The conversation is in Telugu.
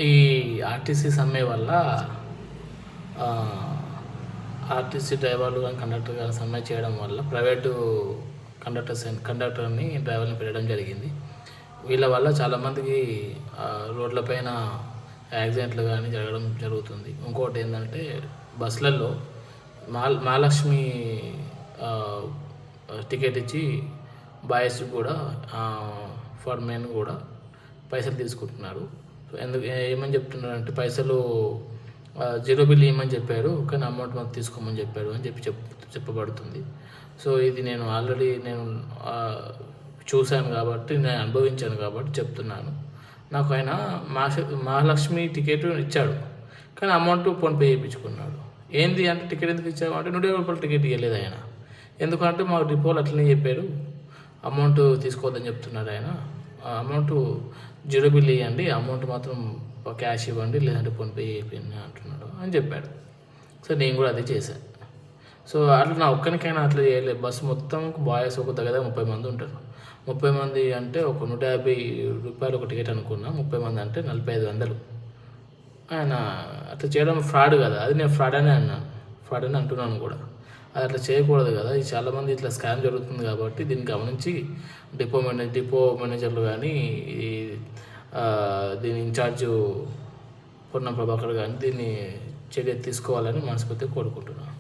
ఈ ఆర్టీసీ సమ్మె వల్ల ఆర్టీసీ డ్రైవర్లు కానీ కండక్టర్ కానీ సమ్మె చేయడం వల్ల ప్రైవేటు కండక్టర్ని డ్రైవర్ని పెట్టడం జరిగింది. వీళ్ళ వల్ల చాలామందికి రోడ్లపైన యాక్సిడెంట్లు కానీ జరగడం జరుగుతుంది. ఇంకోటి ఏంటంటే బస్సులలో మహాలక్ష్మి టికెట్ ఇచ్చి బాయ్స్ కూడా ఫర్ మెన్ కూడా పైసలు తీసుకుంటున్నారు. ఎందుకు ఏమని చెప్తున్నారంటే పైసలు 0 బిల్ ఇవ్వమని చెప్పారు, కానీ అమౌంట్ మాకు తీసుకోమని చెప్పారు అని చెప్పబడుతుంది. సో ఇది నేను ఆల్రెడీ చూశాను కాబట్టి, నేను అనుభవించాను కాబట్టి చెప్తున్నాను. నాకు ఆయన మహాలక్ష్మి టికెట్ ఇచ్చాడు, కానీ అమౌంట్ ఫోన్పే చేయించుకున్నాడు. ఏంది అంటే టికెట్ ఎందుకు ఇచ్చావు అంటే 150 రూపాయలు టికెట్ ఇవ్వలేదు ఆయన. ఎందుకంటే మాకు డిపోలు అట్లనే చెప్పారు, అమౌంట్ తీసుకోవద్దని చెప్తున్నాడు ఆయన. అమౌంట్ 0 బిల్ ఇవ్వండి, అమౌంట్ మాత్రం క్యాష్ ఇవ్వండి, లేదంటే ఫోన్పే చేయండి అంటున్నాడు అని చెప్పాడు. సో నేను కూడా అదే చేశాను. సో అట్లా నా ఒక్కరికైనా అట్లా చేయలేదు. బస్సు మొత్తం బాయ్స్ ఒక దగ్గర 30 మంది ఉంటారు. 30 మంది అంటే ఒక 150 రూపాయలు ఒక టికెట్ అనుకున్నా, 30 మంది అంటే 4500. ఆయన అట్లా చేయడం ఫ్రాడ్ కదా. అది నేను ఫ్రాడ్ అని అంటున్నాను కూడా. అది అట్లా చేయకూడదు కదా. ఇది చాలామంది ఇట్లా స్కామ్ జరుగుతుంది కాబట్టి దీన్ని గమనించి డిపో మేనేజర్లు కానీ దీని ఇన్ఛార్జు పొన్నం ప్రభాకర్ కానీ దీన్ని చర్య తీసుకోవాలని మనస్ఫూర్తిగా కోరుకుంటున్నాను.